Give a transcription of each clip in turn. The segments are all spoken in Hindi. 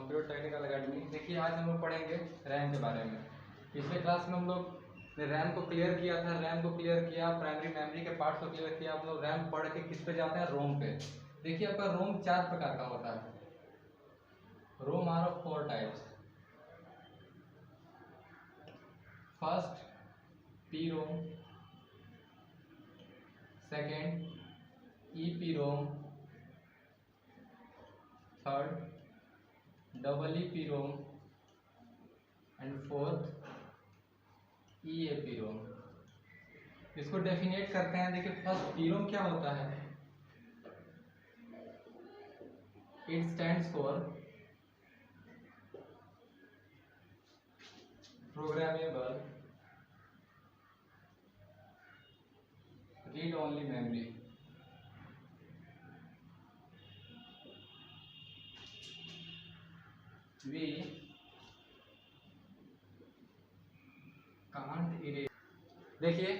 Computer technical academy. देखिए आज हम लोग पढ़ेंगे रैम के बारे में। पिछले क्लास में हम लोग ने रैम को क्लियर किया था, रैम को क्लियर किया, प्राइमरी मेमोरी के पार्ट्स को क्लियर किया। आप लोग रैम पढ़ के किस पे जाते हैं? रोम पे। देखिए आपका रोम 4 प्रकार का होता है। ROM are of 4 types. First P ROM, second EP ROM, third double EP ROM and fourth EAP ROM. इसको डेफिनेट करते हैं। देखिए फर्स्ट पी रोम क्या होता है? It stands for programmable read only memory. We can't erase। देखिए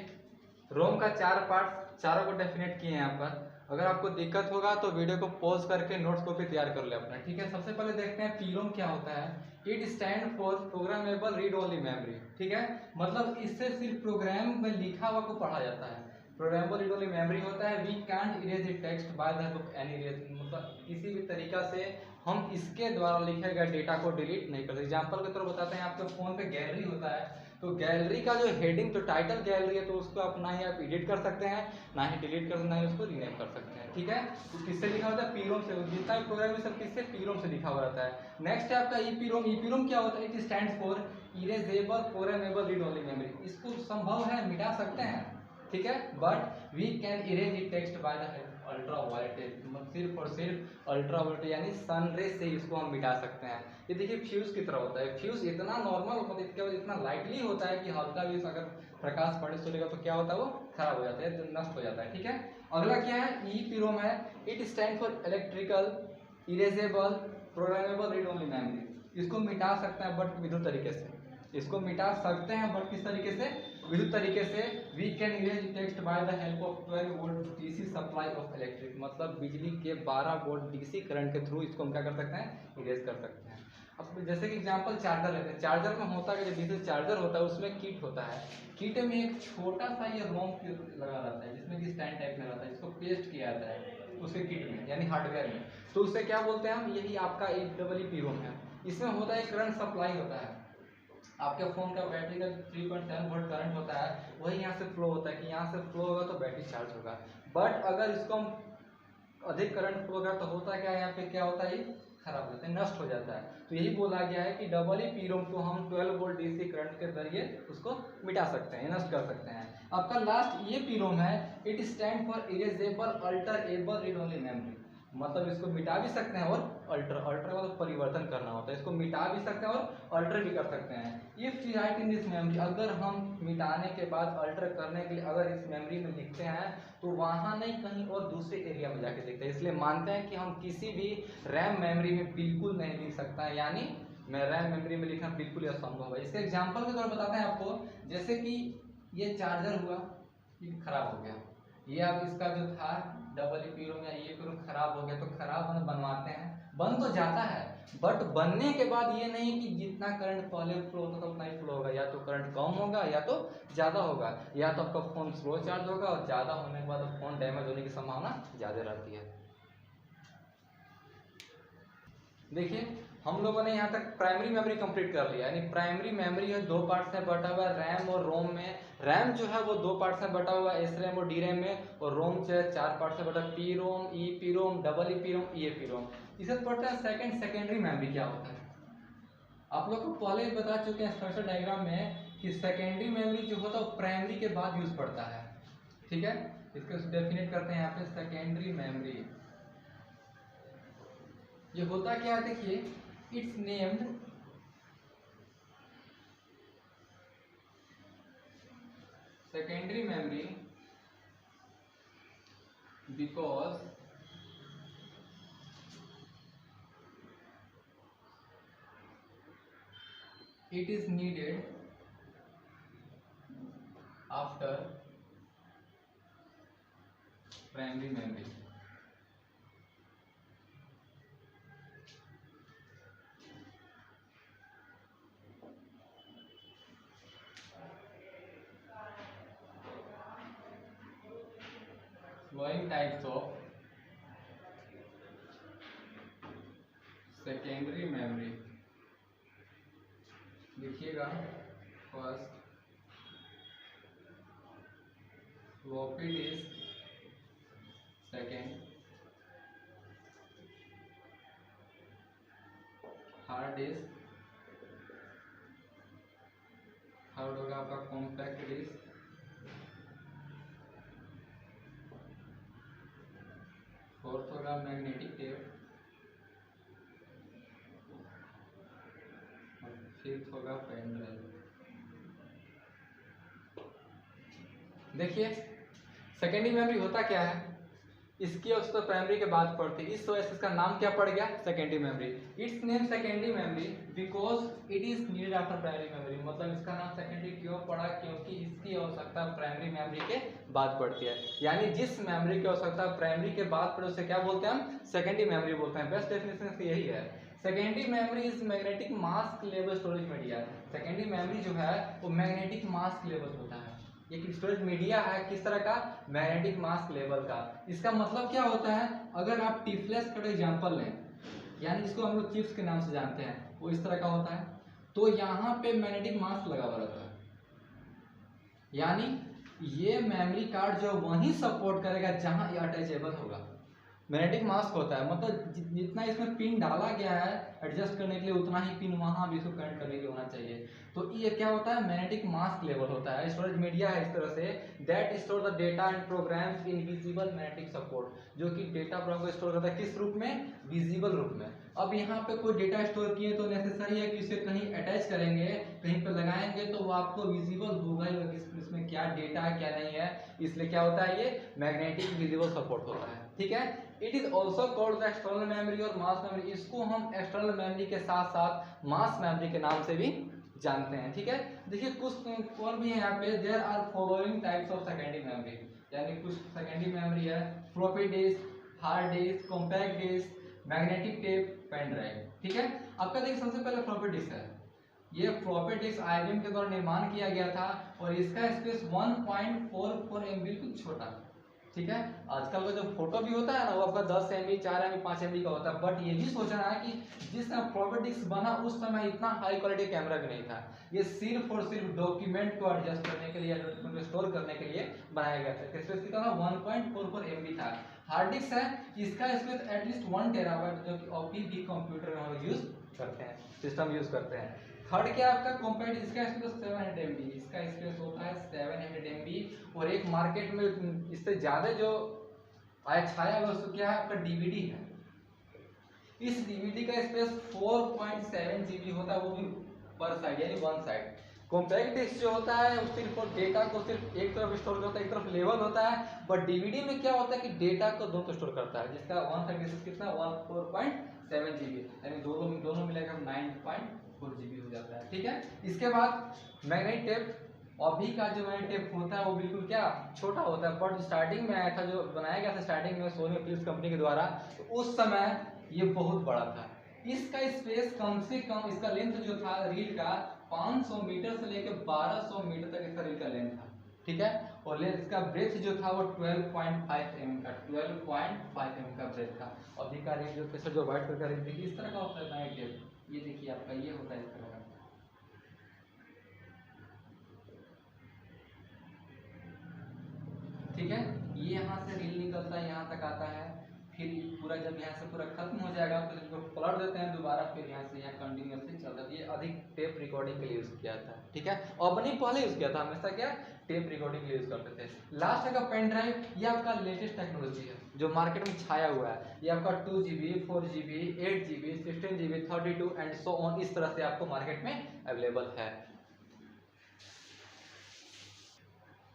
रोम का 4 पार्ट, चारों को डेफिनेट किए हैं यहाँ पर। अगर आपको दिक्कत होगा तो वीडियो को पॉज करके नोट्स कॉपी तैयार कर ले अपना, ठीक है। सबसे पहले देखते हैं पी रोम क्या होता है। It stand for programmable read only memory, ठीक है। मतलब इससे सिर्फ प्रोग्राम में लिखा हुआ को पढ़ा जाता है। प्रोग्रामेबल रीड ओनली मेमोरी होता है। We can't erase the text by the help of any erase, मतलब किसी भी तरीका से हम इसके द्वारा लिखे गए डेटा को डिलीट नहीं कर सकते। एग्जाम्पल के तौर बताते हैं, आपके फोन पे गैलरी होता है, तो गैलरी का जो हेडिंग, तो टाइटल गैलरी है, तो उसको आप ना ही आप एडिट कर सकते हैं, ना ही डिलीट कर सकते हैं, ना ही उसको रीनेम कर सकते हैं, ठीक है। तो किससे लिखा होता है? पी रोम से। जितना भी प्रोग्राम है सब किससे? पी रोम से लिखा हुआ रहता है। नेक्स्ट है आपका ईपी रोम। ईपी रोम क्या होता है? It stands for erasable programmable read only memory. इसको संभव है मिटा सकते हैं, ठीक है, but we can erase it text by the ultraviolet, सिर्फ और सिर्फ अल्ट्रा वायलेट यानी सनरे से इसको हम मिटा सकते हैं। ये देखिए फ्यूज की तरह होता है। फ्यूज इतना नॉर्मल, मतलब इतना लाइटली होता है कि हल्का भी अगर प्रकाश पड़े चलेगा तो क्या होता है? वो खराब हो जाता है, नष्ट हो जाता है, ठीक है। अगला क्या है? ई पी रोम है। It stand for electrical erasable programmable read only memory. इसको मिटा सकते हैं बट विद्युत तरीके से। इसको मिटा सकते हैं बट किस तरीके से? विद्युत तरीके से। We can erase text by the help of 12 volt DC supply of electric, मतलब बिजली के 12 वोल्ट डीसी करंट के थ्रू इसको हम क्या कर सकते हैं? इरेज कर सकते हैं। अब जैसे कि एग्जांपल चार्जर लेते हैं। चार्जर में होता है, जो डिजिटल चार्जर होता है उसमें किट होता है। किट में एक छोटा सा ये रोम लगा रहता है, जिसमें कि स्टैंड टाइप में रहता है, जिसको पेस्ट किया जाता है उसके किट में, यानी हार्डवेयर में। तो उससे क्या बोलते हैं हम? यही आपका EEE रोम है। इसमें होता है करंट सप्लाई होता है। आपके फोन का बैटरी का 3.7 वोल्ट करंट होता है, वही यहाँ से फ्लो होता है कि यहाँ से फ्लो होगा तो बैटरी चार्ज होगा। बट अगर इसको हम अधिक करंट फ्लो होगा तो होता क्या है? यहाँ पे क्या होता है? ये खराब हो जाता है, नष्ट हो जाता है। तो यही बोला गया है कि डबल ई पी रोम को हम 12 वोल्ट डीसी करंट के जरिए उसको मिटा सकते हैं, नष्ट कर सकते हैं। आपका लास्ट ये पी रोम है। It stand for erasable alterable read only memory, मतलब इसको मिटा भी सकते हैं और अल्टर मतलब परिवर्तन करना होता है। इसको मिटा भी सकते हैं और अल्टर भी कर सकते हैं। If we write in this memory, अगर हम मिटाने के बाद अल्टर करने के लिए अगर इस मेमोरी में लिखते हैं तो वहाँ नहीं कहीं और दूसरे एरिया में जाके लिखते हैं। इसलिए मानते हैं कि हम किसी भी रैम मेमोरी में बिल्कुल नहीं लिख सकता है, यानी मैं रैम मेमोरी में लिखना बिल्कुल असंभव है। इसके एग्जाम्पल के तौर बताते हैं आपको। जैसे कि ये चार्जर हुआ, ये खराब हो गया, ये अब इसका जो था डबल ई पी रोम या ये पी रोम खराब हो गया, तो खराब होने बनवाते हैं, बन तो जाता है, बट बनने के बाद ये नहीं कि जितना करंट पहले फ्लो होता था उतना ही फ्लो होगा। या तो करंट कम होगा या तो ज़्यादा होगा, या तो आपका फ़ोन स्लो चार्ज होगा और ज़्यादा होने के बाद फ़ोन डैमेज होने की संभावना ज़्यादा रहती है। देखिए हम लोगों ने यहाँ तक प्राइमरी मेमोरी कंप्लीट कर लिया, यानी प्राइमरी मेमोरी है 2 पार्ट्स में बटा हुआ है, रैम और रोम में। रैम जो है वो 2 पार्ट्स में बटा हुआ है, एस रैम और डी रैम में, और रोम जो है 4 पार्ट्स में बटा, P ROM, E P ROM, double E P ROM, E A P ROM. इसे पढ़ते हैं सेकेंडरी मेमोरी क्या होता है। आप लोग को पहले ही बता चुके हैं स्ट्रक्चर डायग्राम में कि सेकेंडरी मेमोरी जो होता है वो प्राइमरी के बाद यूज पड़ता है, ठीक है। इसको डेफिनेट करते हैं यहाँ पे। सेकेंडरी मेमोरी ये होता क्या है? देखिए it's named secondary memory because it is needed after primary memory। flowing types of secondary memory, लिखिएगा first floppy disk, second hard disk, third होगा आपका कॉम्पैक्ट डिस्क, फोर्थ होगा मैग्नेटिक टेप, और फिफ्थ होगा पेन ड्राइव। देखिए सेकेंडरी मेमोरी होता क्या है, इसकी अवस्था प्राइमरी के बाद पड़ती है, इस वजह से इसका नाम क्या पड़ गया, secondary memory. It's name secondary memory because it is needed after primary memory. मतलब इसका नाम सेकेंडरी क्यों पड़ा, क्योंकि इसकी आवश्यकता प्राइमरी मेमोरी के बाद पड़ती है। यानी जिस मेमोरी की आवश्यकता प्राइमरी के बाद पड़े उसे क्या बोलते हैं हम, सेकेंडरी मेमोरी बोलते हैं। बेस्ट डेफिनेशन यही है। Secondary memory is magnetic mass level storage media. Secondary memory जो है वो मैग्नेटिक मास लेवल होता है। एक स्टोरेज मीडिया है किस तरह का, मैग्नेटिक मास लेवल का। इसका मतलब क्या होता है, अगर आप टिफलेस का एग्जांपल लें, यानी जिसको हम लोग चिप्स के नाम से जानते हैं, वो इस तरह का होता है। तो यहाँ पे मैग्नेटिक मास लगा हुआ रहता है, यानी ये मेमोरी कार्ड जो वहीं सपोर्ट करेगा जहां ये अटैचेबल होगा। मैग्नेटिक मास्क होता है, मतलब जितना इसमें पिन डाला गया है एडजस्ट करने के लिए, उतना ही पिन वहां भी इसको कनेक्ट करने के लिए होना चाहिए। तो ये क्या होता है, मैग्नेटिक मास्क लेवल होता है। स्टोरेज मीडिया है इस तरह से, that store the data and programs in visible magnetic support, जो कि डेटा प्रोग्राम को स्टोर करता है किस रूप में, विजिबल रूप में। अब यहाँ पे कोई डेटा स्टोर किए तो नेसेसरी है कि इसे कहीं अटैच करेंगे, कहीं पे लगाएंगे तो वो आपको विजिबल होगा ही इसमें क्या डेटा है क्या नहीं है। इसलिए क्या होता है, ये मैग्नेटिक विजिबल सपोर्ट होता है। ठीक है, it is also called the external memory और मास मेमोरी। इसको हम एक्सटर्नल मेमोरी के साथ साथ मास मेमोरी के नाम से भी जानते हैं। ठीक है, देखिए कुछ और भी है यहाँ पे, there are following types of secondary memory. यानी कुछ सेकेंडरी मेमोरी है, floppy disk, hard disk, compact disk, magnetic tape, pen drive. ठीक है, आपका देखिए सबसे पहले फ्लॉपी डिस्क है। ये फ्लॉपी डिस्क IBM के द्वारा निर्माण किया गया था और इसका स्पेस 1.44 MB, बिल्कुल छोटा। ठीक है, आजकल का जो फोटो भी होता है ना, वो आपका 10 MB, 4 MB, 5 MB का होता है। बट ये भी सोचना है कि जिस समय फ्लॉपी डिस्क बना उस समय इतना हाई क्वालिटी कैमरा भी नहीं था। ये सिर्फ और सिर्फ डॉक्यूमेंट को एडजस्ट करने के लिए या डॉक्यूमेंट को स्टोर करने के लिए बनाया गया था। स्पेस कितना था, 1.44 MB था। हार्ड डिस्क है, इसका स्पेस एटलीस्ट 1 टेराबाइट, जो कि अभी भी कंप्यूटर में हम यूज करते हैं, सिस्टम यूज करते हैं। थर्ड क्या आपका कॉम्पैक्ट, इसका स्पेस 700 MB, इसका स्पेस होता है 700 MB। और एक मार्केट में इससे ज्यादा जो आया छाया हुआ उसको क्या है, आपका DVD है। इस DVD का स्पेस 4.7 GB होता है, वो भी पर साइड यानी वन साइड। कॉम्पैक्ट डिस्क जो होता है वो सिर्फ डेटा को सिर्फ एक तरफ स्टोर करता है, एक तरफ लेवल होता है। बट DVD में क्या होता है कि डेटा को दोनों स्टोर करता है, जिसका वन साइड स्पेस कितना, 4.7 GB, यानी दोनों मिलाकर 9.4 GB हो जाता है। ठीक है, इसके बाद मैग्नेटिक टेप। अभी का जो मैग्नेटिक टेप होता है वो बिल्कुल क्या छोटा होता है, बट स्टार्टिंग में आया था, जो बनाया गया था स्टार्टिंग में सोनी फिलिप्स कंपनी के द्वारा, तो उस समय ये बहुत बड़ा था। इसका स्पेस कम से कम, इसका लेंथ जो था रील का 500 मीटर से लेकर 1200 मीटर तक इसका रील का लेंथ था। ठीक है, और लेंथ इसका ब्रेथ जो था वो 12.5 mm का, 12.5 mm का ब्रेथ था। अभी का रील जो व्हाइट कलर का रील देखिए इस तरह का होता है मैग्नेटिक टेप। ये देखिए आपका ये होता है इस तरह का। ठीक है, ये यहाँ से रील निकलता है, यहाँ तक आता है, फिर पूरा जब यहाँ से पूरा खत्म हो जाएगा तो इसको पलट देते हैं दोबारा, फिर यहाँ से यहाँ कंटिन्यूसली चलता है। ये अधिक टेप रिकॉर्डिंग के लिए यूज किया था। ठीक है, और नहीं पहले यूज किया था, हमेशा क्या टेप रिकॉर्डिंग के लिए यूज करते थे। लास्ट है पेन ड्राइव। ये आपका लेटेस्ट टेक्नोलॉजी है जो मार्केट में छाया हुआ है। ये आपका 2 GB, 4 GB, 8 GB, 16 GB, 32 and so on, इस तरह से आपको मार्केट में अवेलेबल है।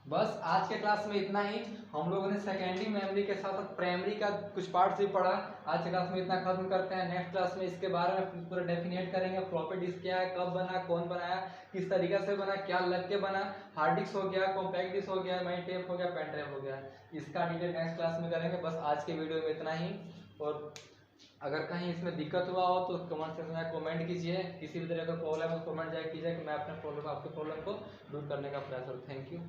बस आज के क्लास में इतना ही। हम लोगों ने सेकेंडरी मेमोरी के साथ साथ प्राइमरी का कुछ पार्ट्स भी पढ़ा। आज के क्लास में इतना खत्म करते हैं। नेक्स्ट क्लास में इसके बारे में पूरा डेफिनेट करेंगे। फ्लॉपी डिस्क क्या है, कब बना, कौन बनाया, किस तरीके से बना, क्या लग के बना। हार्ड डिस्क हो गया, कॉम्पैक्ट डिस्क हो गया, मैग्नेटिक टेप हो गया, पेन ड्राइव हो गया। इसका डिटेल नेक्स्ट क्लास में करेंगे। बस आज के वीडियो में इतना ही। और अगर कहीं इसमें दिक्कत हुआ हो तो कमेंट सेक्शन में कमेंट कीजिए। किसी भी तरह का प्रॉब्लम हो कमेंट जाए कीजिए कि मैं अपने प्रॉब्लम आपके प्रॉब्लम को दूर करने का प्रयास करूँ। Thank you.